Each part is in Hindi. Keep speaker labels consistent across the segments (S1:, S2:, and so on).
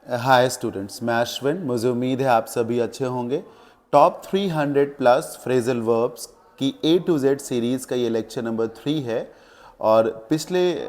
S1: हाय स्टूडेंट्स, मैं अश्विन। मुझे उम्मीद है आप सभी अच्छे होंगे। टॉप 300 प्लस फ्रेजल वर्ब्स की ए टू जेड सीरीज़ का ये लेक्चर नंबर 3 है। और पिछले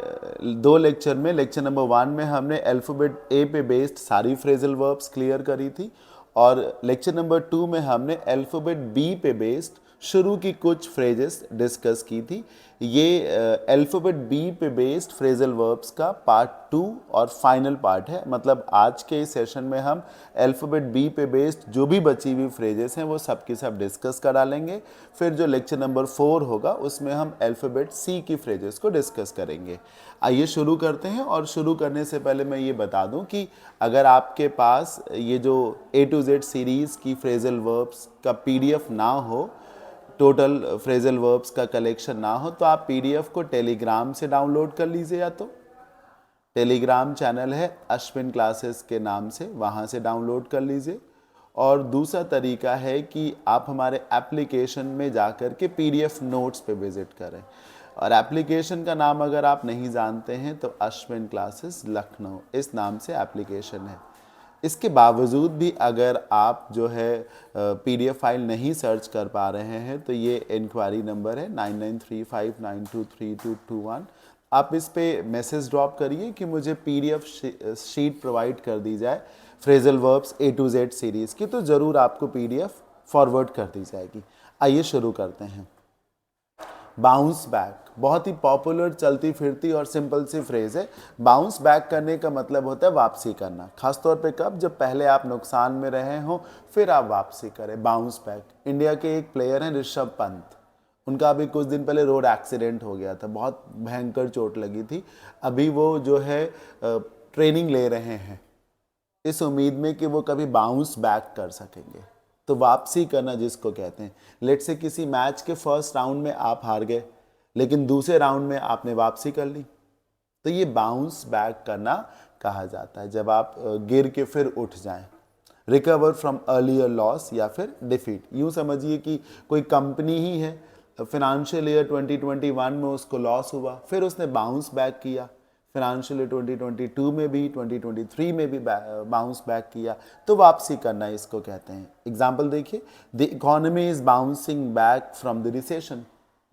S1: दो लेक्चर में, लेक्चर नंबर 1 में हमने अल्फ़ाबेट ए पे बेस्ड सारी फ्रेजल वर्ब्स क्लियर करी थी, और लेक्चर नंबर 2 में हमने अल्फ़ाबेट बी पे बेस्ड शुरू की कुछ फ्रेजेस डिस्कस की थी। ये अल्फ़ाबेट बी पे बेस्ड फ्रेजल वर्ब्स का पार्ट 2 और फाइनल पार्ट है। मतलब आज के इस सेशन में हम अल्फ़ाबेट बी पे बेस्ड जो भी बची हुई फ्रेजेस हैं वो सब की सब डिस्कस कर डालेंगे। फिर जो लेक्चर नंबर 4 होगा उसमें हम अल्फ़ाबेट सी की फ्रेजेस को डिस्कस करेंगे। आइए शुरू करते हैं। और शुरू करने से पहले मैं ये बता दूं कि अगर आपके पास ये जो ए टू जेड सीरीज़ की फ्रेजल वर्ब्स का पीडीएफ ना हो, टोटल फ्रेजल वर्ब्स का कलेक्शन ना हो, तो आप पीडीएफ को टेलीग्राम से डाउनलोड कर लीजिए। या तो टेलीग्राम चैनल है अश्विन क्लासेस के नाम से, वहाँ से डाउनलोड कर लीजिए। और दूसरा तरीका है कि आप हमारे एप्लीकेशन में जाकर के पीडीएफ नोट्स पे विजिट करें। और एप्लीकेशन का नाम अगर आप नहीं जानते हैं तो अश्विन क्लासेस लखनऊ इस नाम से एप्लीकेशन है। इसके बावजूद भी अगर आप जो है पीडीएफ फाइल नहीं सर्च कर पा रहे हैं तो ये इंक्वायरी नंबर है 9935923221। आप इस पे मैसेज ड्रॉप करिए कि मुझे पीडीएफ शीट प्रोवाइड कर दी जाए phrasal verbs A to Z series की, तो ज़रूर आपको पीडीएफ फॉरवर्ड कर दी जाएगी। आइए शुरू करते हैं। बाउंस बैक बहुत ही पॉपुलर, चलती फिरती और सिंपल सी फ्रेज है। बाउंस बैक करने का मतलब होता है वापसी करना। खासतौर पे कब? जब पहले आप नुकसान में रहे हों फिर आप वापसी करें। Bounce back. इंडिया के एक प्लेयर हैं ऋषभ पंत, उनका अभी कुछ दिन पहले रोड एक्सीडेंट हो गया था, बहुत भयंकर चोट लगी थी। अभी वो जो है ट्रेनिंग ले रहे हैं इस उम्मीद में कि वो कभी बाउंस बैक कर सकेंगे। तो वापसी करना जिसको कहते हैं। लेट से किसी मैच के फर्स्ट राउंड में आप हार गए लेकिन दूसरे राउंड में आपने वापसी कर ली, तो ये बाउंस बैक करना कहा जाता है। जब आप गिर के फिर उठ जाएं, रिकवर फ्रॉम अर्लियर लॉस या फिर डिफीट। यूँ समझिए कि कोई कंपनी ही है, फिनेंशियल ईयर 2021 में उसको लॉस हुआ, फिर उसने बाउंस बैक किया। फिनेंशियल ईयर 2022 में भी, 2023 में भी बाउंस बैक किया, तो वापसी करना इसको कहते हैं। एग्जाम्पल देखिए, the economy is bouncing back from the recession.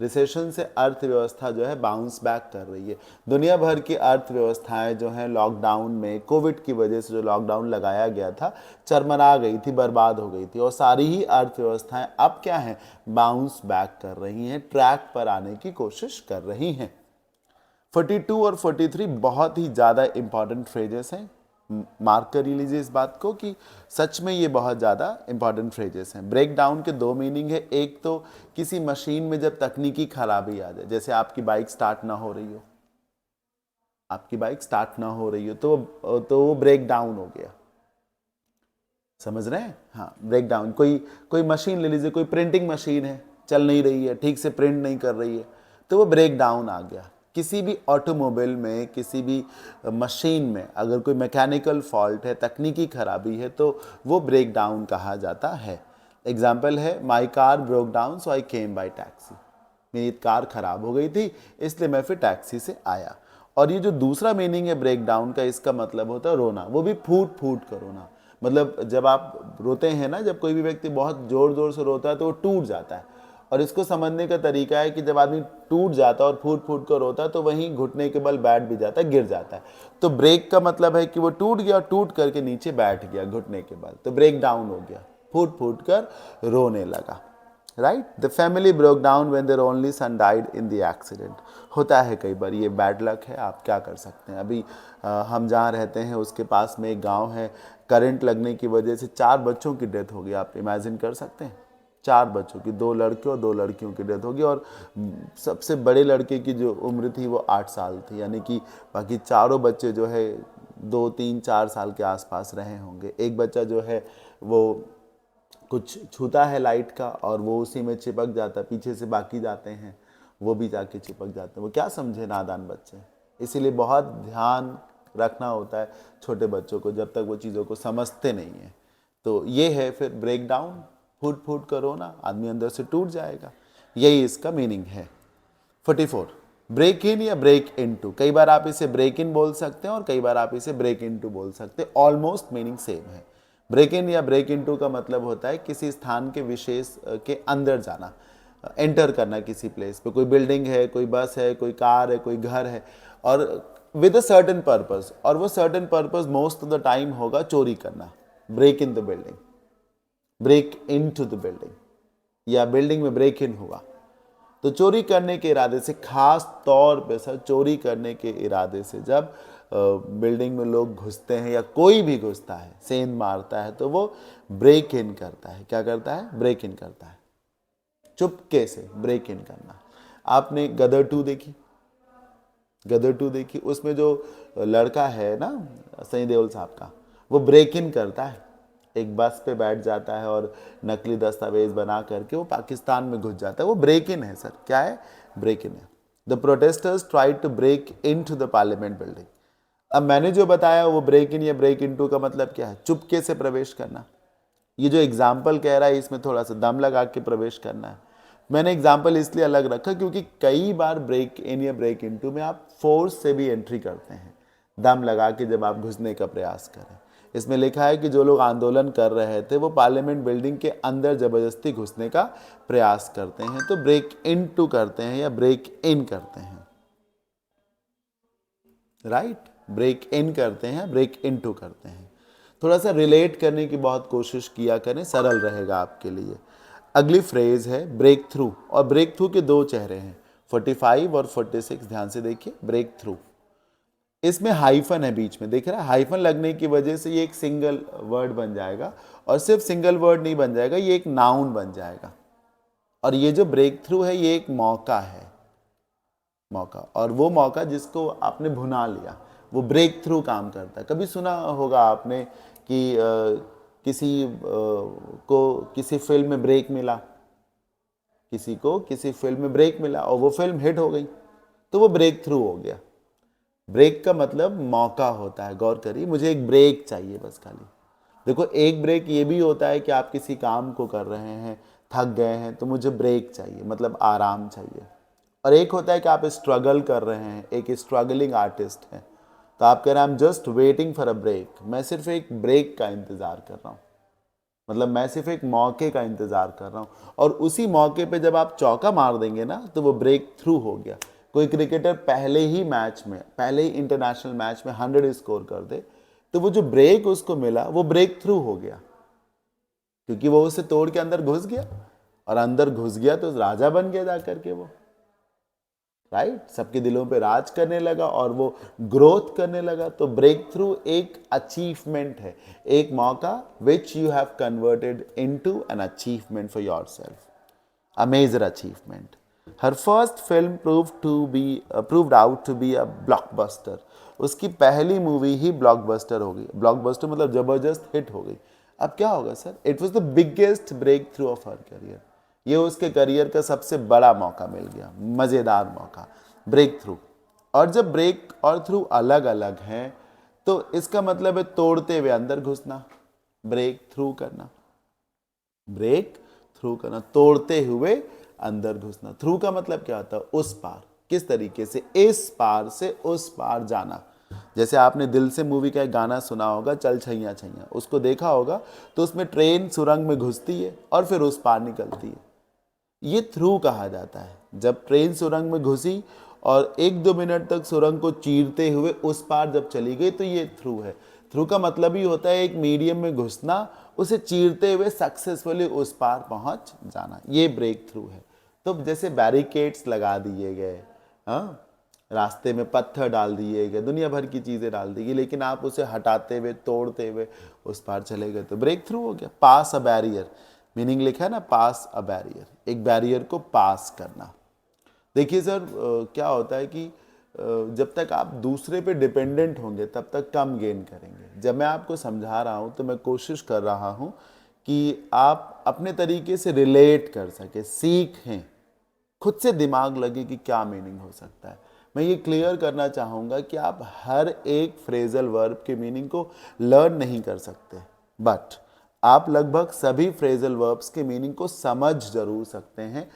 S1: Recession से अर्थव्यवस्था जो है बाउंस बैक कर रही है। दुनिया भर की अर्थव्यवस्थाएं जो हैं लॉकडाउन में, कोविड की वजह से जो लॉकडाउन लगाया गया था, चरमरा गई थी, बर्बाद हो गई थी। और सारी ही अर्थव्यवस्थाएं अब क्या हैं? बाउंस बैक कर रही हैं, ट्रैक पर आने की कोशिश कर रही हैं। 42 और 43 बहुत ही ज़्यादा इंपॉर्टेंट फ्रेजेस हैं। मार्क कर लीजिए इस बात को कि सच में ये बहुत ज़्यादा इंपॉर्टेंट फ्रेजेस हैं। ब्रेक डाउन के दो मीनिंग है। एक तो किसी मशीन में जब तकनीकी खराबी आ जाए, जैसे आपकी बाइक स्टार्ट ना हो रही हो, आपकी बाइक स्टार्ट ना हो रही हो तो वो ब्रेक डाउन हो गया। समझ रहे हैं? हाँ, ब्रेक डाउन। कोई मशीन ले लीजिए, कोई प्रिंटिंग मशीन है, चल नहीं रही है, ठीक से प्रिंट नहीं कर रही है, तो वो ब्रेक डाउन आ गया। किसी भी ऑटोमोबाइल में, किसी भी मशीन में अगर कोई मैकेनिकल फॉल्ट है, तकनीकी खराबी है, तो वो ब्रेक डाउन कहा जाता है। एग्जाम्पल है, my car broke down so I came by taxi. मेरी कार खराब हो गई थी इसलिए मैं फिर टैक्सी से आया। और ये जो दूसरा मीनिंग है ब्रेक डाउन का, इसका मतलब होता है रोना, वो भी फूट फूट कर रोना। मतलब जब आप रोते हैं ना, जब कोई भी व्यक्ति बहुत जोर जोर से रोता है तो वो टूट जाता है। और इसको समझने का तरीका है कि जब आदमी टूट जाता है और फूट फूट कर रोता है तो वहीं घुटने के बल बैठ भी जाता है, गिर जाता है। तो ब्रेक का मतलब है कि वो टूट गया, टूट करके नीचे बैठ गया घुटने के बल, तो ब्रेक डाउन हो गया, फूट फूट कर रोने लगा। Right? The family broke down when their only son died in the accident. होता है कई बार, ये बैड लक है, आप क्या कर सकते हैं। अभी हम जहाँ रहते हैं उसके पास में एक गांव है, करंट लगने की वजह से 4 बच्चों की डेथ हो गई। आप इमेजिन कर सकते हैं? 4 बच्चों की, 2 लड़के और 2 लड़कियों की डेथ होगी। और सबसे बड़े लड़के की जो उम्र थी वो 8 साल थी, यानी कि बाकी चारों बच्चे जो है 2, 3, 4 साल के आसपास रहे होंगे। एक बच्चा जो है वो कुछ छूता है लाइट का और वो उसी में चिपक जाता है, पीछे से बाकी जाते हैं वो भी जाके चिपक जाते हैं। वो क्या समझे, नादान बच्चे। इसीलिए बहुत ध्यान रखना होता है छोटे बच्चों को, जब तक वो चीज़ों को समझते नहीं हैं। तो ये है फिर ब्रेक डाउन, फूट फूट करो ना, आदमी अंदर से टूट जाएगा, यही इसका मीनिंग है। 44, ब्रेक इन या ब्रेक इनटू, कई बार आप इसे ब्रेक इन बोल सकते हैं और कई बार आप इसे ब्रेक इनटू बोल सकते हैं, ऑलमोस्ट मीनिंग सेम है। ब्रेक इन या ब्रेक इनटू का मतलब होता है किसी स्थान के विशेष के अंदर जाना, एंटर करना किसी प्लेस पे, कोई बिल्डिंग है, कोई बस है, कोई कार है, कोई घर है, और विद अ सर्टेन पर्पस, और वो certain purpose most of the time होगा चोरी करना, break in the building, break into the building, या बिल्डिंग में ब्रेक इन हुआ। तो चोरी करने के इरादे से, खास तौर पे सर चोरी करने के इरादे से जब बिल्डिंग में लोग घुसते हैं या कोई भी घुसता है, सेंध मारता है, तो वो ब्रेक इन करता है। क्या करता है? ब्रेक इन करता है, चुपके से ब्रेक इन करना। आपने गदर 2 देखी? गदर 2 देखी? उसमें जो लड़का है ना सनी देओल साहब का, वो ब्रेक इन करता है, एक बस पे बैठ जाता है और नकली दस्तावेज बना करके वो पाकिस्तान में घुस जाता है। वो ब्रेक इन है सर। क्या है? ब्रेक इन है। The protesters tried to break into the parliament building. अब मैंने जो बताया वो ब्रेक इन या ब्रेक इन टू का मतलब क्या है? चुपके से प्रवेश करना। ये जो एग्जाम्पल कह रहा है इसमें थोड़ा सा दम लगा के प्रवेश करना है। मैंने एग्जाम्पल इसलिए अलग रखा क्योंकि कई बार ब्रेक इन या ब्रेक इन टू में आप फोर्स से भी एंट्री करते हैं, दम लगा के जब आप घुसने का प्रयास करें। इसमें लिखा है कि जो लोग आंदोलन कर रहे थे वो पार्लियामेंट बिल्डिंग के अंदर जबरदस्ती घुसने का प्रयास करते हैं, तो ब्रेक इन टू करते हैं या ब्रेक इन करते हैं, राइट? ब्रेक इन करते हैं, ब्रेक इन टू करते हैं। थोड़ा सा रिलेट करने की बहुत कोशिश किया करें, सरल रहेगा आपके लिए। अगली फ्रेज है ब्रेक थ्रू, और ब्रेक थ्रू के दो चेहरे हैं, 45 और 46, ध्यान से देखिए। ब्रेक थ्रू, इसमें हाइफन है बीच में, देख रहा है? हाइफन लगने की वजह से ये एक सिंगल वर्ड बन जाएगा, और सिर्फ सिंगल वर्ड नहीं बन जाएगा, ये एक नाउन बन जाएगा। और ये जो ब्रेक थ्रू है ये एक मौका है, मौका, और वो मौका जिसको आपने भुना लिया वो ब्रेक थ्रू काम करता है। कभी सुना होगा आपने कि किसी को किसी फिल्म में ब्रेक मिला, किसी को किसी फिल्म में ब्रेक मिला और वो फिल्म हिट हो गई, तो वो ब्रेक थ्रू हो गया। ब्रेक का मतलब मौका होता है। गौर करिए, मुझे एक ब्रेक चाहिए बस खाली। देखो, एक ब्रेक ये भी होता है कि आप किसी काम को कर रहे हैं, थक गए हैं, तो मुझे ब्रेक चाहिए, मतलब आराम चाहिए। और एक होता है कि आप स्ट्रगल कर रहे हैं, एक स्ट्रगलिंग आर्टिस्ट है, तो आप कह रहे हैं I am just waiting for a break, मैं सिर्फ एक ब्रेक का इंतज़ार कर रहा हूँ, मतलब मैं सिर्फ एक मौके का इंतज़ार कर रहा हूँ। और उसी मौके पे जब आप चौका मार देंगे ना, तो वो ब्रेक थ्रू हो गया। कोई क्रिकेटर पहले ही मैच में, पहले ही इंटरनेशनल मैच में 100 स्कोर कर दे, तो वो जो ब्रेक उसको मिला वो ब्रेक थ्रू हो गया, क्योंकि वो उसे तोड़ के अंदर घुस गया, और अंदर घुस गया तो राजा बन गया जाकर के वो, राइट? सबके दिलों पे राज करने लगा और वो ग्रोथ करने लगा। तो ब्रेक थ्रू एक अचीवमेंट है, एक मौका which you have converted into an achievement for yourself, a major achievement. Her first film proved out to be a blockbuster। उसकी पहली मूवी ही ब्लॉकबस्टर हो गई। ब्लॉकबस्टर मतलब जबरदस्त हिट हो गई। अब क्या होगा sir? It was the biggest breakthrough of her career. ये उसके करियर का सबसे बड़ा मौका मिल गया, मज़ेदार मौका, ब्रेक थ्रू। और जब ब्रेक और थ्रू अलग अलग हैं तो इसका मतलब है तोड़ते हुए अंदर घुसना, ब्रेक थ्रू करना, ब्रेक थ्रू करना, तोड़ते हुए अंदर घुसना। थ्रू का मतलब क्या होता है? उस पार। किस तरीके से? इस पार से उस पार जाना। जैसे आपने दिल से मूवी का एक गाना सुना होगा, चल छैया छैया, उसको देखा होगा, तो उसमें ट्रेन सुरंग में घुसती है और फिर उस पार निकलती है, ये थ्रू कहा जाता है। जब ट्रेन सुरंग में घुसी और 1-2 मिनट तक सुरंग को चीरते हुए उस पार जब चली गई, तो ये थ्रू है। थ्रू का मतलब ही होता है एक मीडियम में घुसना, उसे चीरते हुए सक्सेसफुली उस पार पहुंच जाना, ये ब्रेक थ्रू है। तो जैसे बैरिकेड्स लगा दिए गए, हाँ, रास्ते में पत्थर डाल दिए गए, दुनिया भर की चीज़ें डाल दी गई, लेकिन आप उसे हटाते हुए, तोड़ते हुए उस पार चले गए, तो ब्रेक थ्रू हो गया। पास अ बैरियर, मीनिंग लिखा है ना, पास अ बैरियर, एक बैरियर को पास करना। देखिए सर, क्या होता है कि जब तक आप दूसरे पे डिपेंडेंट होंगे तब तक कम गेन करेंगे। जब मैं आपको समझा रहा हूँ तो मैं कोशिश कर रहा हूँ कि आप अपने तरीके से रिलेट कर सके, सीखें, खुद से दिमाग लगे कि क्या मीनिंग हो सकता है। मैं ये क्लियर करना चाहूँगा कि आप हर एक फ्रेजल वर्ब के मीनिंग को लर्न नहीं कर सकते, बट आप लगभग सभी फ्रेजल वर्ब्स के मीनिंग को समझ जरूर सकते हैं।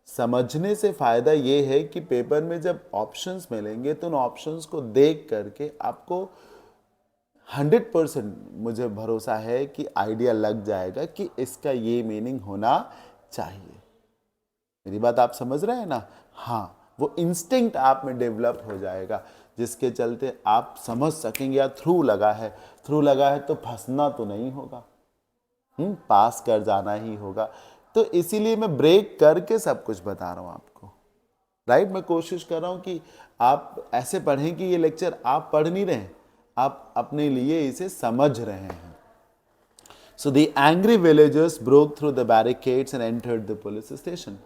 S1: समझने से फ़ायदा ये है कि पेपर में जब ऑप्शंस मिलेंगे तो उन ऑप्शंस को देख करके आपको 100% मुझे भरोसा है कि आइडिया लग जाएगा कि इसका ये मीनिंग होना चाहिए। मेरी बात आप समझ रहे हैं ना? हाँ, वो इंस्टिंक्ट आप में डेवलप हो जाएगा, जिसके चलते आप समझ सकेंगे यार थ्रू लगा है तो फंसना तो नहीं होगा, पास कर जाना ही होगा। तो इसीलिए मैं ब्रेक करके सब कुछ बता रहा हूं आपको, राइट? मैं कोशिश कर रहा हूं कि आप ऐसे पढ़ें कि ये लेक्चर आप पढ़ नहीं रहे हैं, आप अपने लिए इसे समझ रहे हैं। So the angry villagers broke through the barricades and entered the police station.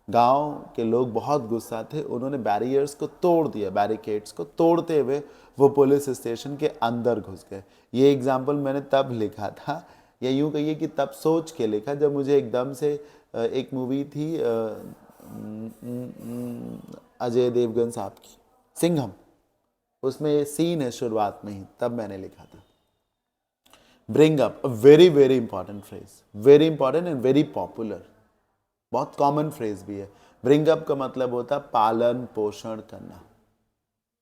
S1: गांव के लोग बहुत गुस्सा थे, उन्होंने बैरियर्स को तोड़ दिया, बैरिकेड्स को तोड़ते हुए वो पुलिस स्टेशन के अंदर घुस गए। ये एग्जाम्पल मैंने तब लिखा था, या यूँ कहिए कि तब सोच के लिखा जब मुझे एकदम से एक मूवी थी अजय देवगन साहब की, सिंघम, उसमें ये सीन है शुरुआत में ही, तब मैंने लिखा था। Bring up, a very very important phrase, very important and very popular, बहुत कॉमन फ्रेज भी है। ब्रिंग अप का मतलब होता है पालन पोषण करना।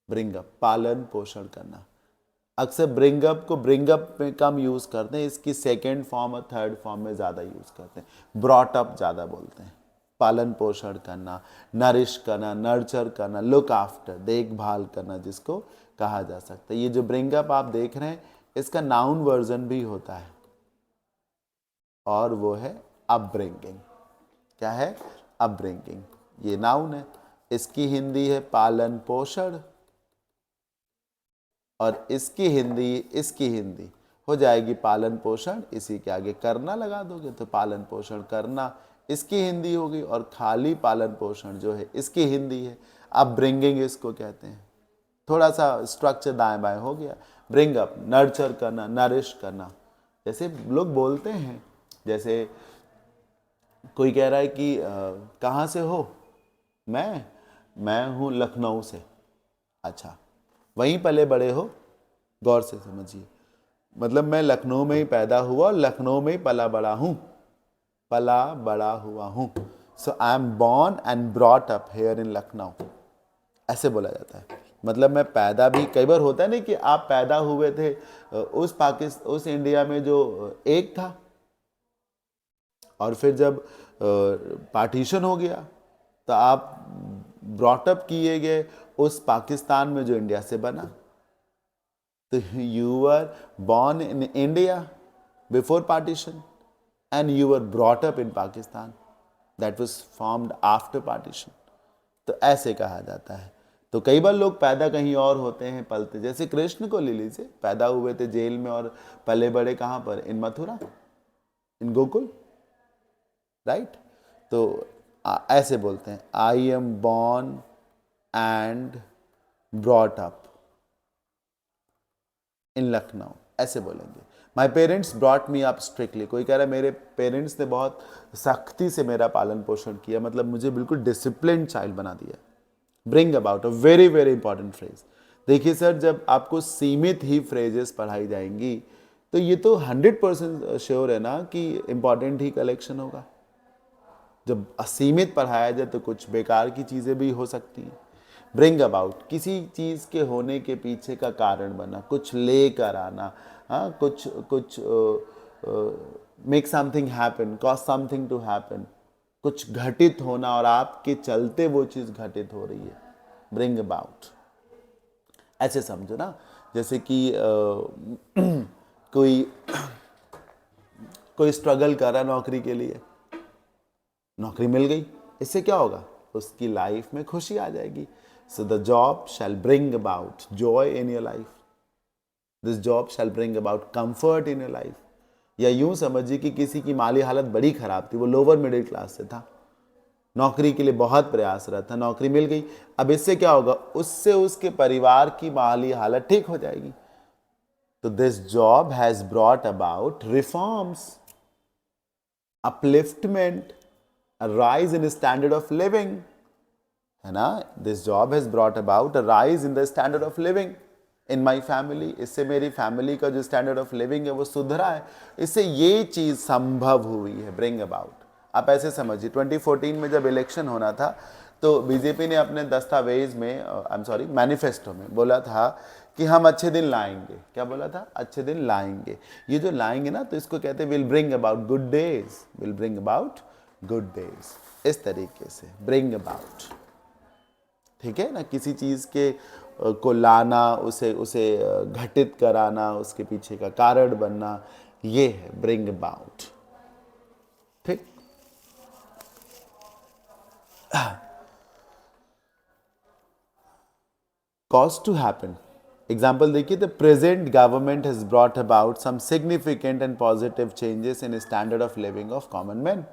S1: ब्रिंग अप, पालन पोषण करना। अक्सर ब्रिंग अप को ब्रिंग अप में कम यूज करते हैं, इसकी सेकेंड फॉर्म और थर्ड फॉर्म में ज्यादा यूज करते हैं। ब्रॉट अप ज्यादा बोलते हैं। पालन पोषण करना, नरिश करना, नर्चर करना, लुक आफ्टर, देखभाल करना जिसको कहा जा सकता है। ये जो ब्रिंग अप आप देख रहे हैं इसका नाउन वर्जन भी होता है और वो है अपब्रिंगिंग। क्या है? अपब्रिंगिंग। ये नाउन है, इसकी हिंदी है पालन पोषण, और इसकी हिंदी हो जाएगी पालन पोषण, इसी के आगे करना लगा दोगे तो पालन पोषण करना इसकी हिंदी होगी, और खाली पालन पोषण जो है इसकी हिंदी है। अपब्रिंगिंग इसको कहते हैं। थोड़ा सा स्ट्रक्चर दाएं बाएं हो गया। ब्रिंग अप, नर्चर करना, नरिश करना। जैसे लोग बोलते हैं, जैसे कोई कह रहा है कि कहाँ से हो? मैं हूँ लखनऊ से। अच्छा, वहीं पले बड़े हो? गौर से समझिए, मतलब मैं लखनऊ में ही पैदा हुआ और लखनऊ में ही पला बड़ा हुआ हूँ। So I am born and brought up here in Lucknow, ऐसे बोला जाता है। मतलब मैं पैदा भी, कई बार होता है नहीं कि आप पैदा हुए थे उस इंडिया में जो एक था, और फिर जब पार्टीशन हो गया तो आप ब्रॉटअप किए गए उस पाकिस्तान में जो इंडिया से बना। तो you were born in India before partition and you were brought up in Pakistan that was formed after partition. तो ऐसे कहा जाता है। तो कई बार लोग पैदा कहीं और होते हैं, पलते, जैसे कृष्ण को ले लीजिए, पैदा हुए थे जेल में और पले बड़े कहाँ पर? इन मथुरा, इन गोकुल, राइट? तो ऐसे बोलते हैं, I am born and brought up in Lucknow, ऐसे बोलेंगे। My parents brought me up strictly. कोई कह रहा है मेरे पेरेंट्स ने बहुत सख्ती से मेरा पालन पोषण किया, मतलब मुझे बिल्कुल डिसिप्लिन चाइल्ड बना दिया। Bring about, a very very important phrase. देखिए सर, जब आपको सीमित ही फ्रेजेस पढ़ाई जाएंगी तो ये तो 100% श्योर है ना कि इंपॉर्टेंट ही कलेक्शन होगा। जब असीमित पढ़ाया जाए तो कुछ बेकार की चीज़ें भी हो सकती हैं। ब्रिंग अबाउट, किसी चीज़ के होने के पीछे का कारण बना, कुछ लेकर आना, हाँ, कुछ make something happen, cause something to happen, कुछ घटित होना और आपके चलते वो चीज़ घटित हो रही है। ब्रिंग अबाउट, ऐसे समझो ना, जैसे कि कोई स्ट्रगल कर रहा है नौकरी के लिए, नौकरी मिल गई, इससे क्या होगा? उसकी लाइफ में खुशी आ जाएगी। So the job shall bring about joy in your life, this job shall bring about comfort in your life. या यूं समझिए कि किसी की माली हालत बड़ी खराब थी, वो लोअर मिडिल क्लास से था, नौकरी के लिए बहुत प्रयासरत था, नौकरी मिल गई। अब इससे क्या होगा? उससे उसके परिवार की माली हालत ठीक हो जाएगी। तो this job has brought about reforms, upliftment, a rise in the standard of living, है ना? This job has brought about a rise in the standard of living in my family. इससे मेरी फैमिली का जो स्टैंडर्ड ऑफ लिविंग है वो सुधरा है, इससे ये चीज संभव हुई है। ब्रिंग अबाउट, आप ऐसे समझिए 2014 में जब इलेक्शन होना था तो बीजेपी ने अपने दस्तावेज में आई एम सॉरी मैनिफेस्टो में बोला था कि हम अच्छे दिन लाएंगे। क्या बोला था? अच्छे दिन लाएंगे। ये जो लाएंगे ना, तो इसको कहते हैं will bring about good days, will bring about good days, इस तरीके से ब्रिंग अबाउट। ठीक है ना, किसी चीज के को लाना, उसे उसे घटित कराना, उसके पीछे का कारण बनना, ये है ब्रिंग अबाउट। ठीक, कॉज टू हैपन। एग्जाम्पल देखिए, the present government has brought about some significant and positive changes in standard of living of common man.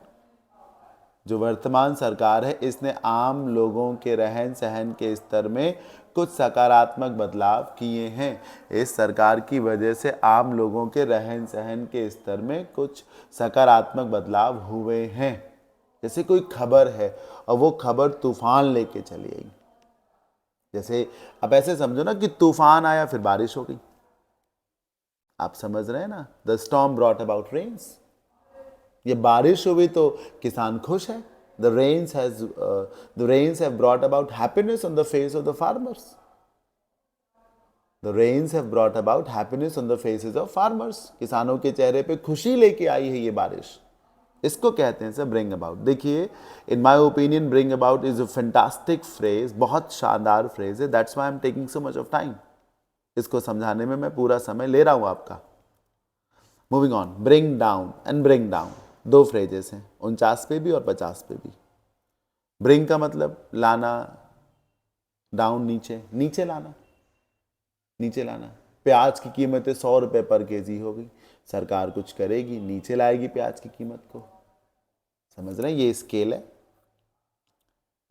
S1: जो वर्तमान सरकार है, इसने आम लोगों के रहन सहन के स्तर में कुछ सकारात्मक बदलाव किए हैं। इस सरकार की वजह से आम लोगों के रहन सहन के स्तर में कुछ सकारात्मक बदलाव हुए हैं। जैसे कोई खबर है और वो खबर तूफान लेके चली आई, जैसे अब ऐसे समझो ना कि तूफान आया फिर बारिश हो गई। आप समझ रहे हैं ना, the storm brought about rains. ये बारिश हुई तो किसान खुश है। The rains have brought about happiness on the face of the farmers. The rains have brought about happiness on the faces of farmers. किसानों के चेहरे पे खुशी लेके आई है ये बारिश। इसको कहते हैं सर ब्रिंग अबाउट। देखिए, in my opinion bring about is a fantastic phrase, बहुत शानदार फ्रेज है। That's why I am taking so much of time. इसको समझाने में मैं पूरा समय ले रहा हूं आपका। Moving on, bring down and bring down, दो फ्रेजेस हैं, 49 पे भी और 50 पे भी। ब्रिंग का मतलब लाना, डाउन नीचे, नीचे लाना, नीचे लाना। प्याज की कीमतें 100 रुपये पर केजी हो गई, सरकार कुछ करेगी, नीचे लाएगी प्याज की कीमत को। समझ रहे हैं, ये स्केल है,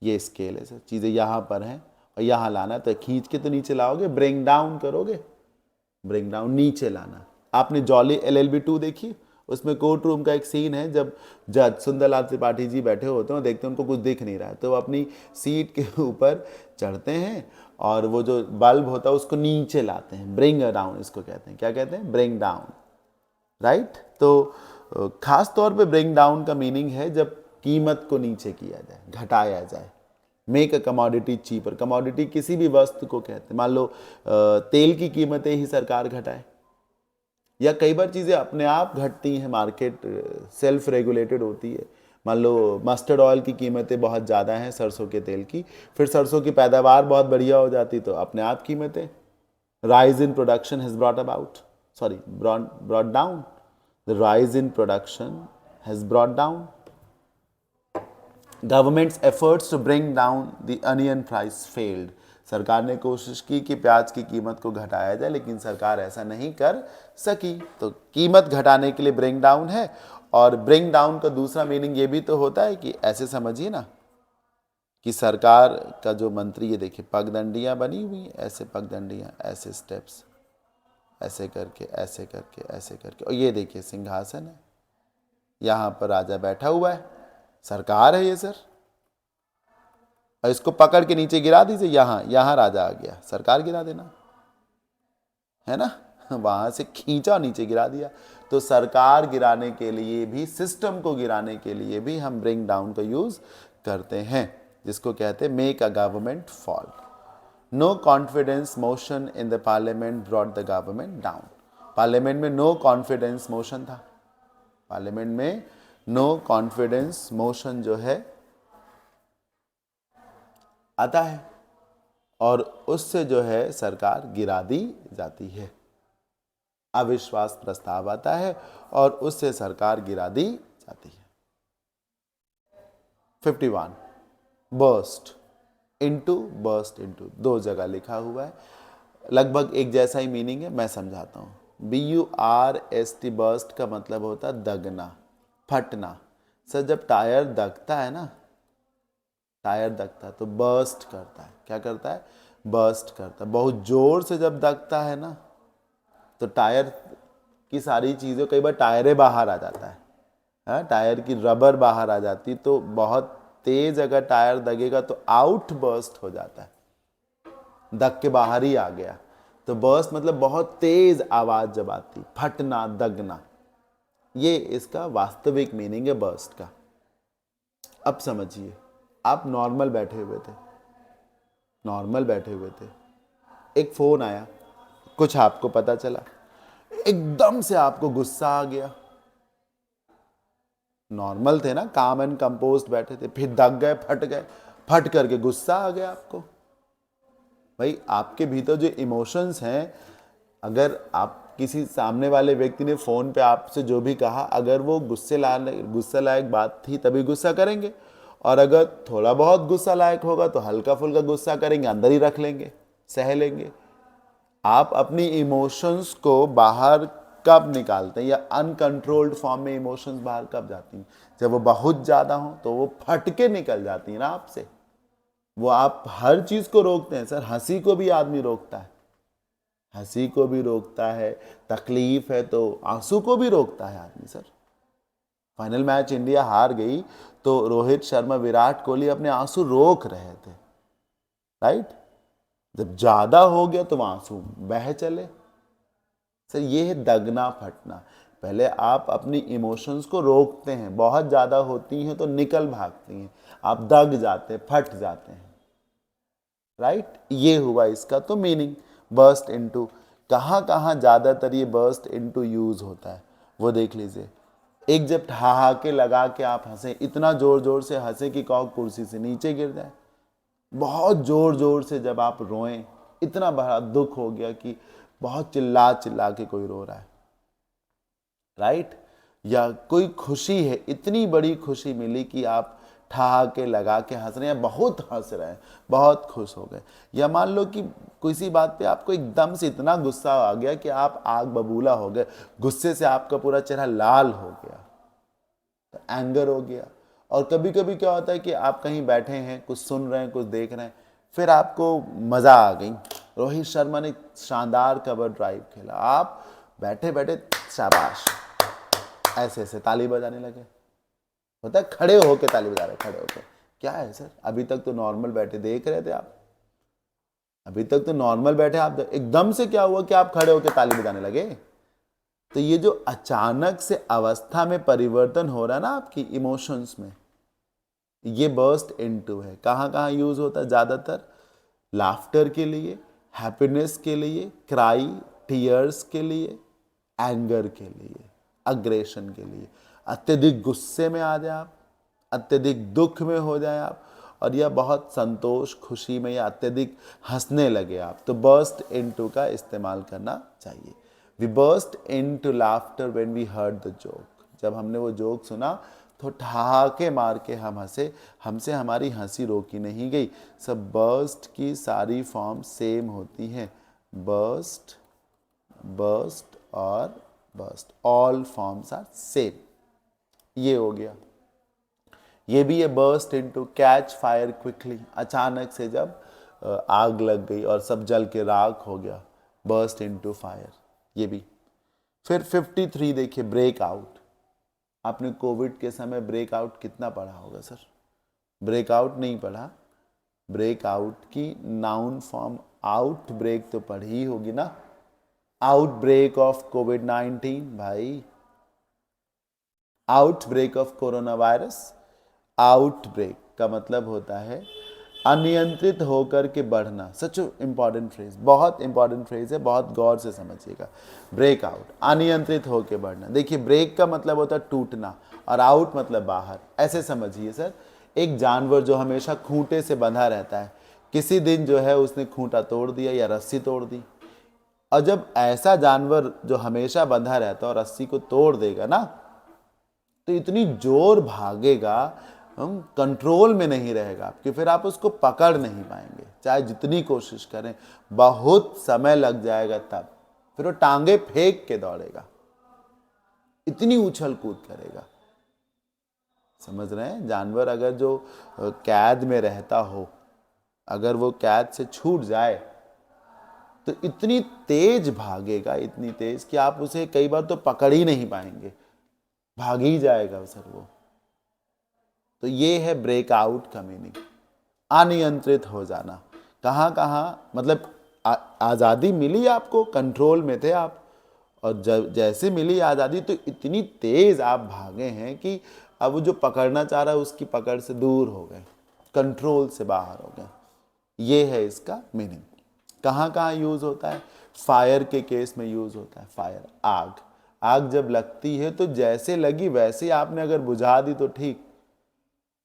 S1: ये स्केल है सर। चीज़ें यहाँ पर हैं और यहाँ लाना, तो खींच के तो नीचे लाओगे, ब्रिंग डाउन करोगे, ब्रिंग डाउन नीचे लाना। आपने जॉली LLB 2 देखी? उसमें कोर्ट रूम का एक सीन है, जब जज सुंदरलाल त्रिपाठी जी बैठे होते हैं, देखते हैं उनको कुछ दिख नहीं रहा है, तो वो अपनी सीट के ऊपर चढ़ते हैं और वो जो बल्ब होता है उसको नीचे लाते हैं, ब्रिंग डाउन इसको कहते हैं। क्या कहते हैं? Bring down, right. तो खास तौर पे ब्रिंग डाउन का मीनिंग है जब कीमत को नीचे किया जाए, घटाया जाए। Make a commodity cheaper. Commodity किसी भी वस्तु को कहते हैं। मान लो तेल की कीमतें ही सरकार घटाए, या कई बार चीज़ें अपने आप घटती हैं, मार्केट सेल्फ रेगुलेटेड होती है। मान लो मस्टर्ड ऑयल की कीमतें बहुत ज़्यादा हैं सरसों के तेल की, फिर सरसों की पैदावार बहुत बढ़िया हो जाती, तो अपने आप कीमतें। Rise in production has brought about, sorry brought down, the rise in production has brought down. Government's efforts to bring down the onion price failed. सरकार ने कोशिश की कि प्याज की कीमत को घटाया जाए, लेकिन सरकार ऐसा नहीं कर सकी। तो कीमत घटाने के लिए ब्रिंग डाउन है। और ब्रिंग डाउन का दूसरा मीनिंग ये भी तो होता है कि ऐसे समझिए ना कि सरकार का जो मंत्री, ये देखिए पगडंडियाँ बनी हुई हैं, ऐसे पगडंडियाँ, ऐसे स्टेप्स, ऐसे करके ऐसे करके ऐसे करके, और ये देखिए सिंहासन है, यहाँ पर राजा बैठा हुआ है, सरकार है ये सर। और इसको पकड़ के नीचे गिरा दीजिए, यहाँ राजा आ गया, सरकार गिरा देना है ना। वहां से खींचा नीचे गिरा दिया। तो सरकार गिराने के लिए भी, सिस्टम को गिराने के लिए भी हम ब्रिंग डाउन का यूज करते हैं, जिसको कहते हैं make a government fall. No confidence motion in the parliament brought the government down. Parliament में नो कॉन्फिडेंस मोशन था, पार्लियामेंट में नो कॉन्फिडेंस मोशन जो है आता है, और उससे जो है सरकार गिरा दी जाती है। अविश्वास प्रस्ताव आता है और उससे सरकार गिरा दी जाती है। 51 बर्स्ट इनटू, बर्स्ट इनटू, दो जगह लिखा हुआ है, लगभग एक जैसा ही मीनिंग है, मैं समझाता हूँ। BURST बर्स्ट का मतलब होता है दगना, फटना। सर जब टायर दगता है ना, टायर दगता है तो बर्स्ट करता है। क्या करता है? बर्स्ट करता है। बहुत जोर से जब दगता है ना, तो टायर की सारी चीज़ें, कई बार टायरें बाहर आ जाता है, टायर की रबर बाहर आ जाती, तो बहुत तेज अगर टायर दगेगा तो आउट बर्स्ट हो जाता है, दग के बाहर ही आ गया। तो बर्स्ट मतलब बहुत तेज आवाज जब आती, फटना, दगना, ये इसका वास्तविक मीनिंग है बर्स्ट का। अब समझिए, आप नॉर्मल बैठे हुए थे, नॉर्मल बैठे हुए थे, एक फोन आया, कुछ आपको पता चला, एकदम से आपको गुस्सा आ गया। नॉर्मल थे ना, काम एंड कंपोस्ट बैठे थे, फिर दग गए, फट करके गुस्सा आ गया आपको। भाई आपके भीतर जो इमोशंस हैं, अगर आप किसी सामने वाले व्यक्ति ने फोन पे आपसे जो भी कहा, अगर वो गुस्सा लायक बात थी तभी गुस्सा करेंगे, और अगर थोड़ा बहुत गुस्सा लायक होगा तो हल्का फुल्का गुस्सा करेंगे, अंदर ही रख लेंगे, सह लेंगे। आप अपनी इमोशंस को बाहर कब निकालते हैं, या अनकंट्रोल्ड फॉर्म में इमोशंस बाहर कब जाती हैं? जब वो बहुत ज्यादा हो तो वो फट के निकल जाती है ना आपसे। वो आप हर चीज को रोकते हैं सर, हंसी को भी आदमी रोकता है, हंसी को भी रोकता है, तकलीफ है तो आंसू को भी रोकता है आदमी सर। फाइनल मैच इंडिया हार गई तो रोहित शर्मा, विराट कोहली अपने आंसू रोक रहे थे, राइट? जब ज्यादा हो गया तो आंसू बह चले सर। ये है दगना फटना। पहले आप अपनी इमोशंस को रोकते हैं, बहुत ज्यादा होती हैं तो निकल भागती हैं, आप दग जाते, फट जाते हैं, राइट? ये हुआ इसका तो मीनिंग। बर्स्ट इनटू, कहाँ कहाँ ज्यादातर ये बर्स्ट इनटू यूज होता है वो देख लीजिए। एक जब ठहाके लगा के आप हंसे, इतना जोर जोर से हंसे कि कहो कुर्सी से नीचे गिर जाए। बहुत जोर जोर से जब आप रोएं, इतना बड़ा दुख हो गया कि बहुत चिल्ला चिल्ला के कोई रो रहा है, राइट? या कोई खुशी है, इतनी बड़ी खुशी मिली कि आप ठहाके लगा के हंस रहे हैं, बहुत हंस रहे हैं, बहुत खुश हो गए। या मान लो कि किसी बात पे आपको एकदम से इतना गुस्सा आ गया कि आप आग बबूला हो गए, गुस्से से आपका पूरा चेहरा लाल हो गया, तो एंगर हो गया। और कभी कभी क्या होता है कि आप कहीं बैठे हैं, कुछ सुन रहे हैं, कुछ देख रहे हैं, फिर आपको मजा आ गई, रोहित शर्मा ने शानदार कवर ड्राइव खेला, आप बैठे बैठे शाबाश ऐसे ऐसे ताली बजाने लगे। होता है खड़े होके ताली बजा रहे, खड़े होके। क्या है सर, अभी तक तो नॉर्मल बैठे देख रहे थे आप, अभी तक तो नॉर्मल बैठे आप, एकदम से क्या हुआ कि आप खड़े होके ताली बजाने लगे? तो ये जो अचानक से अवस्था में परिवर्तन हो रहा है ना आपकी इमोशंस में, ये बर्स्ट इनटू है। कहाँ कहाँ यूज होता है? ज्यादातर लाफ्टर के लिए, हैप्पीनेस के लिए, क्राई टीयर्स के लिए, एंगर के लिए, अग्रेशन के लिए। अत्यधिक गुस्से में आ जाए आप, अत्यधिक दुख में हो जाए आप, और या बहुत संतोष खुशी में या अत्यधिक हंसने लगे आप, तो बर्स्ट इनटू का इस्तेमाल करना चाहिए। We burst into laughter when we heard the joke. जब हमने वो जोक सुना तो ठहाके मार के हम हंसे, हमसे हमारी हंसी रोकी नहीं गई। सब बर्स्ट की सारी फॉर्म सेम होती हैं, बर्स्ट, बर्स्ट और burst, all forms are same. ये हो गया। ये भी है burst into catch fire quickly, अचानक से जब आग लग गई और सब जल के राख हो गया, बर्स्ट इनटू फायर, ये भी। फिर 53 देखिए, ब्रेक आउट। आपने कोविड के समय ब्रेकआउट कितना पढ़ा होगा सर? ब्रेकआउट नहीं पढ़ा, ब्रेकआउट की नाउन फॉर्म आउट ब्रेक तो पढ़ी ही होगी ना। आउटब्रेक ऑफ कोविड-19 भाई, outbreak of corona virus. Outbreak का मतलब होता है अनियंत्रित होकर के बढ़ना। सच इंपॉर्टेंट फ्रेज, बहुत इंपॉर्टेंट फ्रेज है, बहुत गौर से समझिएगा। ब्रेकआउट, अनियंत्रित होकर बढ़ना। देखिए ब्रेक का मतलब होता है टूटना, और आउट मतलब बाहर। ऐसे समझिए सर, एक जानवर जो हमेशा खूंटे से बंधा रहता है, किसी दिन जो है उसने खूंटा तोड़ दिया या रस्सी तोड़ दी, और जब ऐसा जानवर जो हमेशा बंधा रहता है और रस्सी को तोड़ देगा ना, तो इतनी जोर भागेगा, हम कंट्रोल में नहीं रहेगा कि फिर आप उसको पकड़ नहीं पाएंगे, चाहे जितनी कोशिश करें, बहुत समय लग जाएगा, तब फिर वो टांगे फेंक के दौड़ेगा, इतनी उछल कूद करेगा। समझ रहे हैं? जानवर अगर जो कैद में रहता हो, अगर वो कैद से छूट जाए तो इतनी तेज भागेगा, इतनी तेज कि आप उसे कई बार तो पकड़ ही नहीं पाएंगे, भाग ही जाएगा सर वो। तो ये है ब्रेकआउट का मीनिंग, अनियंत्रित हो जाना। कहाँ कहाँ मतलब आज़ादी मिली आपको, कंट्रोल में थे आप, और जब जैसे मिली आज़ादी तो इतनी तेज आप भागे हैं कि अब वो जो पकड़ना चाह रहा है उसकी पकड़ से दूर हो गए, कंट्रोल से बाहर हो गए। ये है इसका मीनिंग। कहाँ कहाँ यूज़ होता है? फायर के केस में यूज़ होता है। फायर, आग। आग जब लगती है तो जैसे लगी वैसे आपने अगर बुझा दी तो ठीक,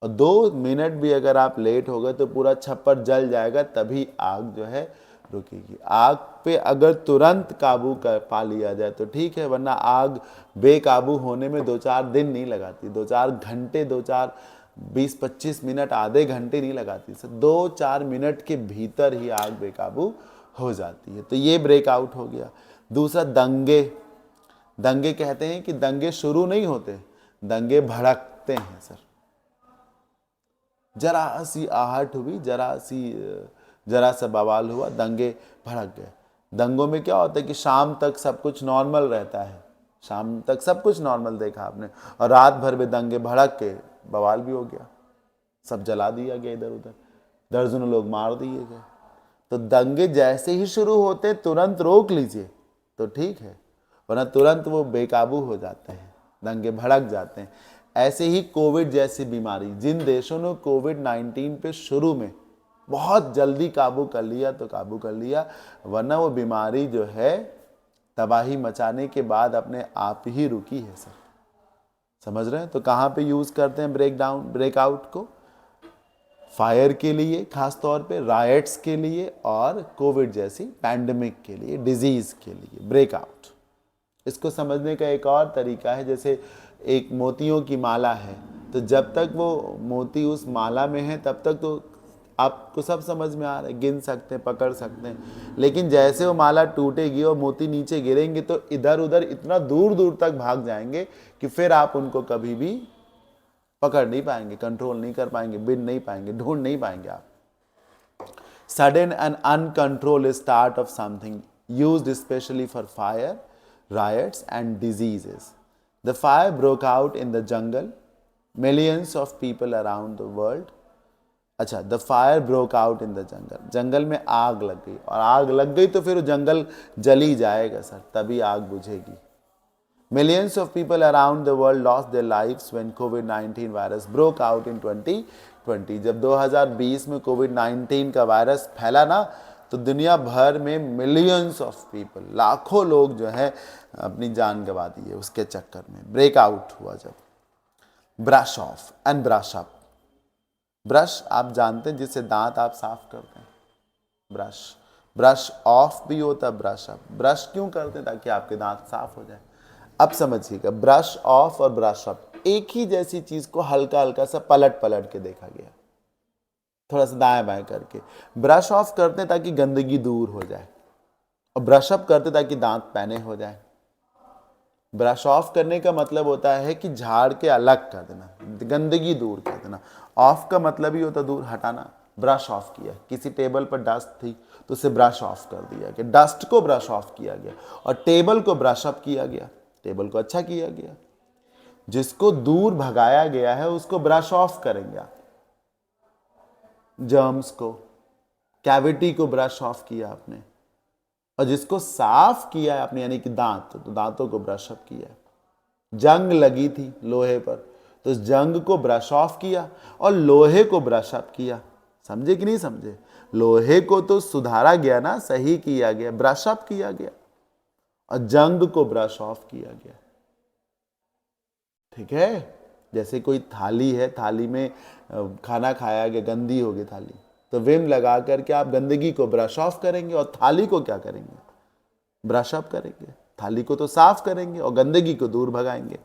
S1: और 2 मिनट भी अगर आप लेट हो गए तो पूरा छप्पर जल जाएगा, तभी आग जो है रुकेगी। आग पे अगर तुरंत काबू कर पा लिया जाए तो ठीक है, वरना आग बेकाबू होने में 2-4 दिन नहीं लगाती, 2-4 घंटे, 2-4 20-25 मिनट, आधे घंटे नहीं लगाती सर, 2-4 मिनट के भीतर ही आग बेकाबू हो जाती है। तो ये ब्रेकआउट हो गया। दूसरा, दंगे। दंगे कहते हैं कि दंगे शुरू नहीं होते, दंगे भड़कते हैं सर। जरा सी आहट हुई, जरा सा बवाल हुआ, दंगे भड़क गए। दंगों में क्या होता है कि शाम तक सब कुछ नॉर्मल रहता है, शाम तक सब कुछ नॉर्मल देखा आपने, और रात भर में दंगे भड़क के बवाल भी हो गया, सब जला दिया गया, इधर उधर दर्जनों लोग मार दिए गए। तो दंगे जैसे ही शुरू होते तुरंत रोक लीजिए तो ठीक है, वरना तुरंत वो बेकाबू हो जाते हैं, दंगे भड़क जाते हैं। ऐसे ही कोविड जैसी बीमारी, जिन देशों ने कोविड-19 पे शुरू में बहुत जल्दी काबू कर लिया तो काबू कर लिया, वरना वो बीमारी जो है तबाही मचाने के बाद अपने आप ही रुकी है सर। समझ रहे हैं? तो कहाँ पे यूज़ करते हैं ब्रेकआउट को? फायर के लिए खास तौर पे, रायट्स के लिए, और कोविड जैसी पैंडेमिक के लिए, डिजीज के लिए ब्रेकआउट। इसको समझने का एक और तरीका है, जैसे एक मोतियों की माला है, तो जब तक वो मोती उस माला में है तब तक तो आपको सब समझ में आ रहा है, गिन सकते हैं, पकड़ सकते हैं, लेकिन जैसे वो माला टूटेगी और मोती नीचे गिरेंगे तो इधर उधर इतना दूर दूर तक भाग जाएंगे कि फिर आप उनको कभी भी पकड़ नहीं पाएंगे, कंट्रोल नहीं कर पाएंगे, बिन नहीं पाएंगे, ढूंढ नहीं पाएंगे आप। Sudden and uncontrolled start of something used especially for fire, riots and diseases. The fire broke out in the jungle. Millions of people around the world. अच्छा, the fire broke out in the jungle. जंगल में आग लग गई, और आग लग गई तो फिर वो जंगल जल ही जाएगा सर, तभी आग बुझेगी। Millions of people around the world lost their lives when COVID-19 virus broke out in 2020. जब 2020 में COVID-19 का वायरस फैला ना, तो दुनिया भर में मिलियंस ऑफ पीपल, लाखों लोग जो है अपनी जान गंवा दी है उसके चक्कर में। ब्रेकआउट हुआ जब। Brush off and brush up. Brush आप जानते हैं जिससे दांत आप साफ करते हैं, ब्रश। ब्रश ऑफ भी होता है, ब्रश अप। ब्रश क्यों करते हैं? ताकि आपके दांत साफ हो जाए। अब समझिएगा, ब्रश ऑफ और ब्रश अप एक ही जैसी चीज को हल्का हल्का सा पलट पलट के देखा गया, थोड़ा सा दाएं बाएं करके। ब्रश ऑफ करते हैं ताकि गंदगी दूर हो जाए, और ब्रश अप करते ताकि दांत पैने हो जाए। ब्रश ऑफ करने का मतलब होता है कि झाड़ के अलग कर देना, गंदगी दूर कर देना। ऑफ का मतलब ही होता है दूर हटाना। ब्रश ऑफ किया, किसी टेबल पर डस्ट थी तो उसे ब्रश ऑफ कर दिया गया, डस्ट को ब्रश ऑफ किया गया, और टेबल को ब्रश अप किया गया, टेबल को अच्छा किया गया। जिसको दूर भगाया गया है उसको ब्रश ऑफ करेंगे आप। जर्म्स को, कैविटी को ब्रश ऑफ किया आपने, और जिसको साफ किया है आपने यानी कि दांत, तो दांतों को ब्रश अप किया। जंग लगी थी लोहे पर तो जंग को ब्रश ऑफ किया और लोहे को ब्रश अप किया। समझे कि नहीं समझे? लोहे को तो सुधारा गया ना, सही किया गया, ब्रश अप किया गया, और जंग को ब्रश ऑफ किया गया। ठीक है? जैसे कोई थाली है, थाली में खाना खाया गया, गंदी होगी थाली, तो विम लगा करके आप गंदगी को ब्रश ऑफ करेंगे, और थाली को क्या करेंगे? ब्रश अप करेंगे। थाली को तो साफ करेंगे और गंदगी को दूर भगाएंगे।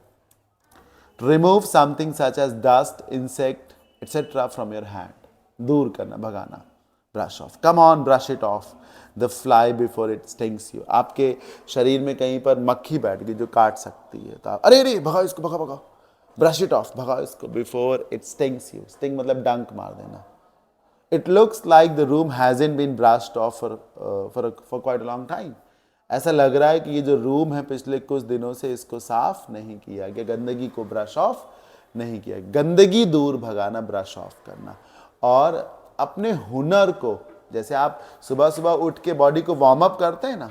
S1: Remove something such as dust, insect etcetera from your hand, दूर करना, भगाना, brush off. Come on, brush it off the fly before it stings you. आपके शरीर में कहीं पर मक्खी बैठ गई जो काट सकती है, तो आप अरे अरे भगाओ इसको, भगाओ भगाओ, ब्रश इट ऑफ, भगाओ इसको, before it stings you. Sting मतलब डंक मार देना। It looks like the room hasn't been brushed off for quite a long time. ऐसा लग रहा है कि ये जो रूम है पिछले कुछ दिनों से इसको साफ नहीं किया गया, गंदगी को ब्रश ऑफ नहीं किया। गंदगी दूर भगाना, ब्रश ऑफ करना। और अपने हुनर को, जैसे आप सुबह सुबह उठ के बॉडी को वार्म अप करते हैं ना,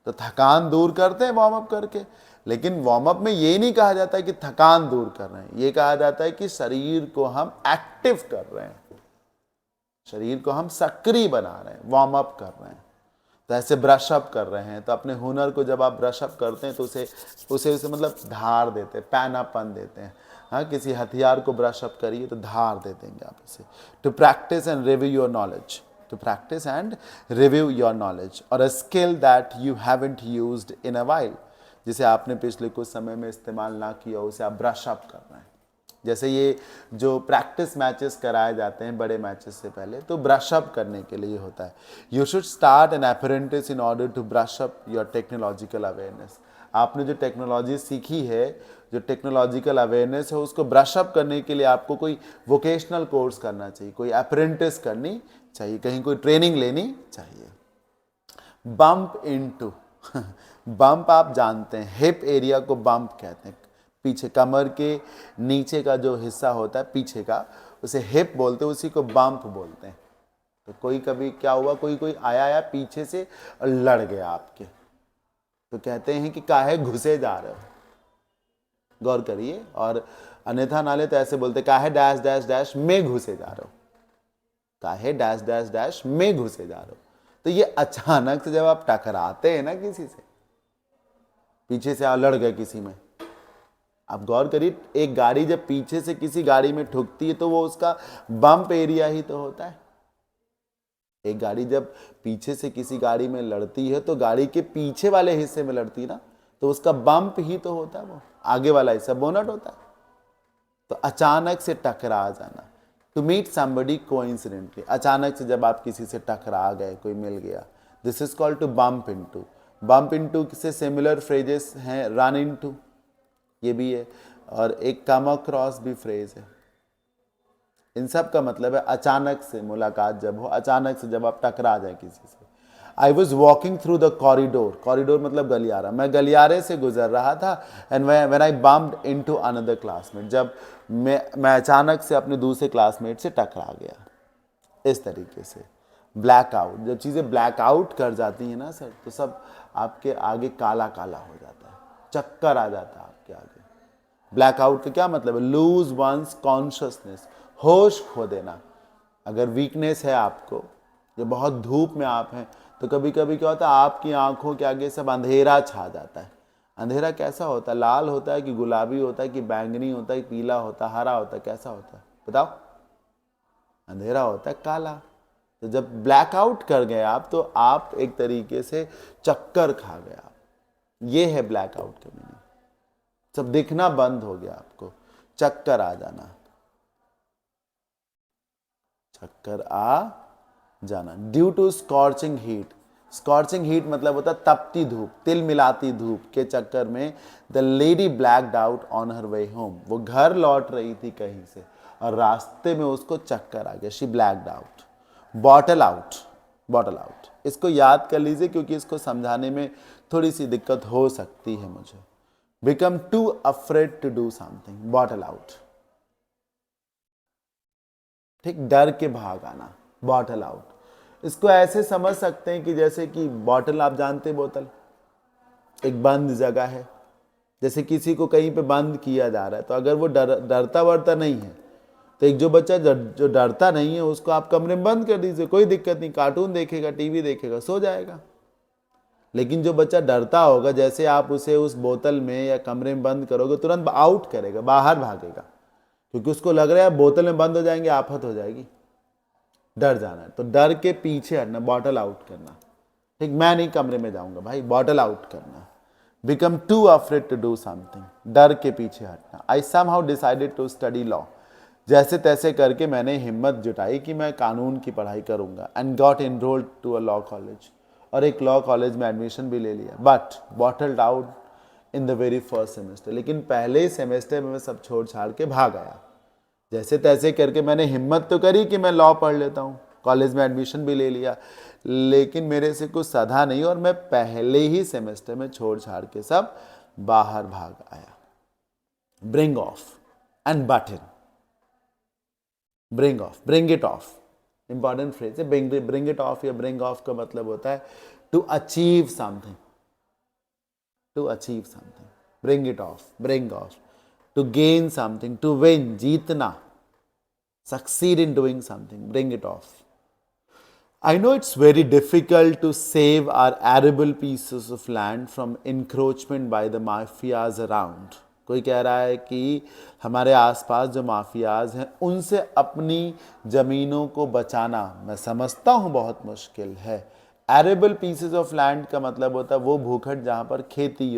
S1: तो थकान दूर करते हैं वार्म अप करके, लेकिन वार्म अप में ये नहीं कहा जाता है कि थकान दूर कर रहे हैं, ये कहा जाता है कि शरीर को हम एक्टिव कर रहे हैं, शरीर को हम सक्रिय बना रहे हैं, वार्म अप कर रहे हैं। तो ऐसे ब्रश अप कर रहे हैं, तो अपने हुनर को जब आप ब्रश अप करते हैं तो उसे मतलब धार देते हैं, पैनापन देते हैं। हाँ, किसी हथियार को ब्रश अप करिए तो धार दे देंगे आप इसे। To practice and review your knowledge, to practice and review your knowledge, और a skill that you haven't used in a while, जिसे आपने पिछले कुछ समय में इस्तेमाल ना किया, उसे आप ब्रश अप कर रहे हैं। जैसे ये जो प्रैक्टिस मैचेस कराए जाते हैं बड़े मैचेस से पहले, तो ब्रश अप करने के लिए होता है। You should start an apprentice in order to brush up your technological awareness. आपने जो टेक्नोलॉजी सीखी है, जो टेक्नोलॉजिकल अवेयरनेस है, उसको ब्रश अप करने के लिए आपको कोई वोकेशनल कोर्स करना चाहिए, कोई अप्रेंटिस करनी चाहिए, कहीं कोई ट्रेनिंग लेनी चाहिए। बम्प इनटू बम्प आप जानते हैं, हिप एरिया को बम्प कहते हैं। पीछे कमर के नीचे का जो हिस्सा होता है पीछे का, उसे हिप बोलते हैं, उसी को बम्प बोलते हैं। तो कोई कभी क्या हुआ, कोई आया पीछे से और लड़ गया आपके, तो कहते हैं कि काहे घुसे जा रहे हो, गौर करिए। और अन्यथा नाले तो ऐसे बोलते काहे डैश डैश डैश में घुसे जा रहे हो, काहे डैश डैश डैश में घुसे जा रहे हो। तो ये अचानक से जब आप टकराते हैं ना किसी से, पीछे से आप लड़ गए किसी में, आप गौर करिए, एक गाड़ी जब पीछे से किसी गाड़ी में ठुकती है तो वो उसका बम्प एरिया ही तो होता है। एक गाड़ी जब पीछे से किसी गाड़ी में लड़ती है तो गाड़ी के पीछे वाले हिस्से में लड़ती है ना, तो उसका बम्प ही तो होता है, वो आगे वाला हिस्सा बोनट होता है। तो अचानक से टकरा जाना, टू मीट समबडी कोइंसिडेंटली, अचानक से जब आप किसी से टकरा गए, कोई मिल गया, this is called to bump into. Bump into से सिमिलर फ्रेजेस हैं रन इनटू, ये भी है, और एक कम अक्रॉस भी फ्रेज है। इन सब का मतलब है अचानक से मुलाकात जब हो, अचानक से जब आप टकरा जाए किसी से। I was walking through the corridor, corridor मतलब गलियारा, मैं गलियारे से गुजर रहा था, and when I bumped into another classmate, जब मैं अचानक से अपने दूसरे क्लासमेट से टकरा गया। इस तरीके से ब्लैकआउट, जब चीज़ें ब्लैकआउट कर जाती हैं ना सर, तो सब आपके आगे काला काला हो जाता है, चक्कर आ जाता है आपके आगे। ब्लैकआउट का क्या मतलब है, लूज वंस कॉन्शियसनेस, होश खो देना। अगर वीकनेस है आपको, जो बहुत धूप में आप हैं, तो कभी कभी क्या होता है, आपकी आंखों के आगे सब अंधेरा छा जाता है। अंधेरा कैसा होता है, लाल होता है कि गुलाबी होता है कि बैंगनी होता है, पीला होता है, हरा होता है, कैसा होता है बताओ? अंधेरा होता है, काला। तो जब ब्लैकआउट कर गए आप, तो आप एक तरीके से चक्कर खा गए आप। ये है ब्लैकआउट का मीनिंग, सब दिखना बंद हो गया आपको, चक्कर आ जाना, चक्कर आ जाना। Due to scorching heat, scorching heat मतलब होता है तपती धूप, तिल मिलाती धूप के चक्कर में the lady blacked out on her way home, वो घर लौट रही थी कहीं से और रास्ते में उसको चक्कर आ गया, she blacked out. Bottle out, bottle out, इसको याद कर लीजिए क्योंकि इसको समझाने में थोड़ी सी दिक्कत हो सकती है मुझे। Become to afraid to do something, bottle out, ठीक, डर के भाग आना, बॉटल आउट। इसको ऐसे समझ सकते हैं कि जैसे कि बॉटल, आप जानते हैं बोतल, एक बंद जगह है, जैसे किसी को कहीं पे बंद किया जा रहा है, तो अगर वो डरता वरता नहीं है, तो एक जो बच्चा जो डरता नहीं है उसको आप कमरे में बंद कर दीजिए, कोई दिक्कत नहीं, कार्टून देखेगा, टीवी देखेगा, सो जाएगा। लेकिन जो बच्चा डरता होगा, जैसे आप उसे उस बोतल में या कमरे में बंद करोगे, तुरंत आउट करेगा, बाहर भागेगा, क्योंकि उसको लग रहा है बोतल में बंद हो जाएंगे, आफत हो जाएगी, डर जाना है। तो डर के पीछे हटना, बॉटल आउट करना, ठीक, मैं नहीं कमरे में जाऊंगा भाई, बॉटल आउट करना। Become to afraid to do something, डर के पीछे हटना। I somehow decided to study law, जैसे तैसे करके मैंने हिम्मत जुटाई कि मैं कानून की पढ़ाई करूंगा, and got enrolled to a law college, और एक लॉ कॉलेज में एडमिशन भी ले लिया। But bottled out in the very first semester, लेकिन पहले ही सेमेस्टर में मैं सब छोड़ छाड़ के भाग आया। जैसे तैसे करके मैंने हिम्मत तो करी कि मैं लॉ पढ़ लेता हूँ, कॉलेज में एडमिशन भी ले लिया, लेकिन मेरे से कुछ सधा नहीं और मैं पहले ही सेमेस्टर में छोड़ छाड़ के सब बाहर भाग आया। Bring off and but in, bring off, bring it off, important phrase है। ब्रिंग इट ऑफ या ब्रिंग ऑफ का मतलब होता है to achieve something, to achieve something. bring it off, bring off. To gain something, to win, जीतना, succeed in doing something, bring it off. I know it's very difficult to save our arable pieces of land from encroachment by the mafias around. कोई कह रहा है कि हमारे आसपास जो माफियाज हैं उनसे अपनी ज़मीनों को बचाना मैं समझता हूँ बहुत मुश्किल है। एरेबल पीसेस ऑफ लैंड का मतलब होता है वो भूखंड जहाँ पर खेती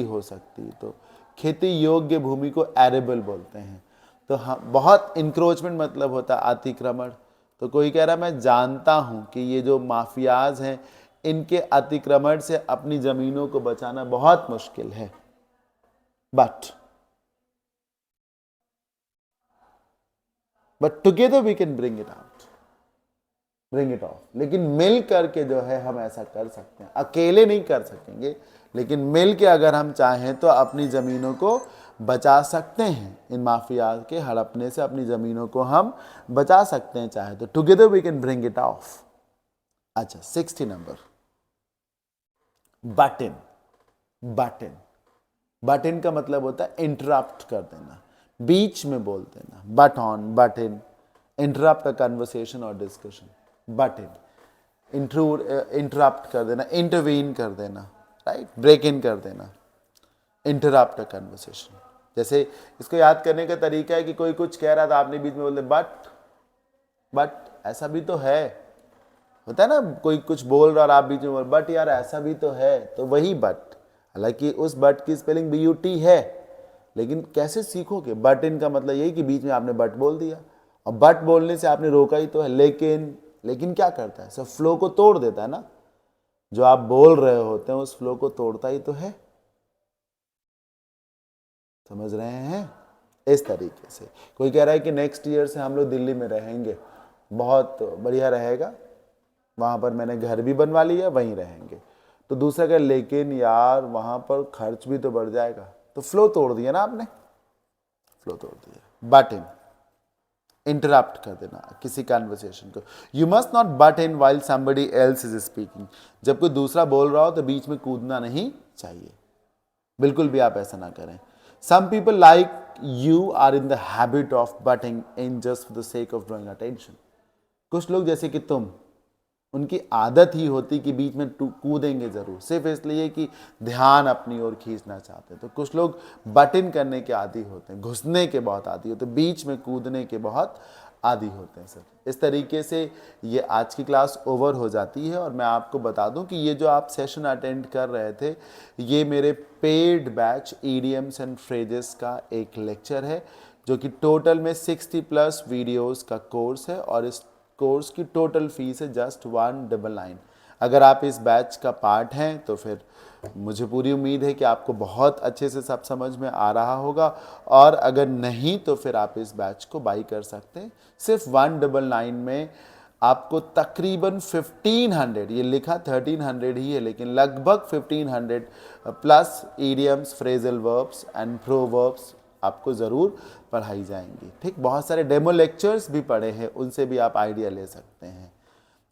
S1: हो सकती है, तो खेती योग्य भूमि को एरेबल बोलते हैं। तो हाँ, बहुत इंक्रोचमेंट मतलब होता है अतिक्रमण। तो कोई कह रहा है मैं जानता हूँ कि ये जो माफियाज हैं इनके अतिक्रमण से अपनी ज़मीनों को बचाना बहुत मुश्किल है, but together we can bring it out, bring it off। लेकिन मिल करके जो है हम ऐसा कर सकते हैं, अकेले नहीं कर सकेंगे, लेकिन मिल के अगर हम चाहें तो अपनी ज़मीनों को बचा सकते हैं। इन माफिया के हड़पने से अपनी ज़मीनों को हम बचा सकते हैं चाहे तो। Together we can bring it off. अच्छा, 60 नंबर, बटन। बटन बटन का मतलब होता है इंटरप्ट कर देना, बीच में बोल देना। But on, but in, interrupt a conversation और डिस्कशन। बट इन, इंटरप्ट कर देना, इंटरवीन कर देना, राइट, ब्रेक इन कर देना, इंटरप्ट अ कन्वर्सेशन। जैसे इसको याद करने का तरीका है कि कोई कुछ कह रहा था, आपने बीच में बोल दिया बट ऐसा भी तो है। होता है ना, कोई कुछ बोल रहा और आप बीच में बोल बट यार ऐसा भी तो है, तो वही बट। हालांकि उस बट की स्पेलिंग BUT है, लेकिन कैसे सीखोगे? बट इन का मतलब यही कि बीच में आपने बट बोल दिया, और बट बोलने से आपने रोका ही तो है। लेकिन क्या करता है? सब फ्लो को तोड़ देता है ना, जो आप बोल रहे होते हैं उस फ्लो को तोड़ता ही तो है। समझ रहे हैं? इस तरीके से कोई कह रहा है कि नेक्स्ट ईयर से हम लोग दिल्ली में रहेंगे, बहुत बढ़िया रहेगा, वहां पर मैंने घर भी बनवा लिया, वहीं रहेंगे। तो दूसरा कह लेकिन यार वहां पर खर्च भी तो बढ़ जाएगा। तो फ्लो तोड़ दिया ना आपने, फ्लो तोड़ दिया। बट इन, इंटरप्ट कर देना किसी कन्वर्सेशन को। You must not but in while somebody else is speaking. जब कोई दूसरा बोल रहा हो तो बीच में कूदना नहीं चाहिए, बिल्कुल भी आप ऐसा ना करें। Some people like you are in the habit of butting in just for the sake of drawing attention. कुछ लोग जैसे कि तुम, उनकी आदत ही होती कि बीच में कूदेंगे जरूर, सिर्फ इसलिए कि ध्यान अपनी ओर खींचना चाहते हैं। तो कुछ लोग बटन करने के आदी होते हैं, घुसने के बहुत आदी होते हैं, बीच में कूदने के बहुत आदी होते हैं सर। इस तरीके से ये आज की क्लास ओवर हो जाती है। और मैं आपको बता दूं कि ये जो आप सेशन अटेंड कर रहे थे, ये मेरे paid batch idioms and phrases का एक लेक्चर है, जो कि टोटल में 60+ वीडियोस का कोर्स है, और इस कोर्स की टोटल फीस है जस्ट 199। अगर आप इस बैच का पार्ट हैं तो फिर मुझे पूरी उम्मीद है कि आपको बहुत अच्छे से सब समझ में आ रहा होगा, और अगर नहीं तो फिर आप इस बैच को बाई कर सकते हैं। सिर्फ 199 में आपको तकरीबन 1500, ये लिखा 1300 ही है, लेकिन लगभग 1500 plus idioms, phrasal verbs and proverbs आपको ज़रूर पढ़ाई जाएंगी। ठीक, बहुत सारे डेमो लेक्चर्स भी पढ़े हैं, उनसे भी आप आइडिया ले सकते हैं।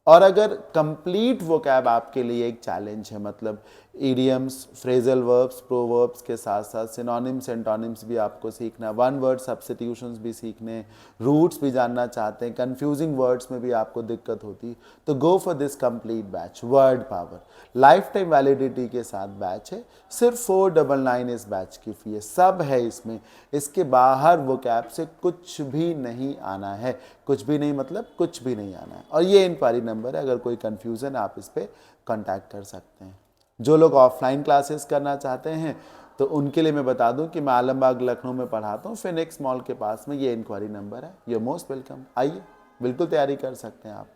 S1: और अगर कंप्लीट वोकैब आपके लिए एक चैलेंज है, मतलब इडियम्स, फ्रेजल वर्ब्स, प्रोवर्ब्स के साथ साथ सिनोनिम्स, एंटोनिम्स भी आपको सीखना, वन वर्ड सब्स्टिट्यूशंस भी सीखने, रूट्स भी जानना चाहते हैं, कंफ्यूजिंग वर्ड्स में भी आपको दिक्कत होती, तो go for this complete batch. Word power life time validity के साथ बैच है, सिर्फ 499 इस बैच की फी है। सब है इसमें, इसके बाहर वोकैब से कुछ भी नहीं आना है। कुछ भी नहीं मतलब कुछ भी नहीं आना है। और ये इंक्वायरी नंबर है, अगर कोई कंफ्यूजन है आप इस पर कॉन्टैक्ट कर सकते हैं। जो लोग ऑफलाइन क्लासेस करना चाहते हैं तो उनके लिए मैं बता दूं कि मैं आलमबाग लखनऊ में पढ़ाता हूँ, फिनिक्स मॉल के पास में, ये इंक्वायरी नंबर है। यू आर मोस्ट वेलकम, आइए, बिल्कुल तैयारी कर सकते हैं आप,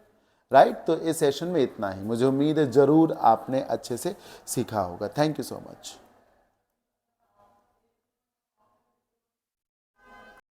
S1: राइट। तो इस सेशन में इतना ही, मुझे उम्मीद है ज़रूर आपने अच्छे से सीखा होगा। Thank you so much.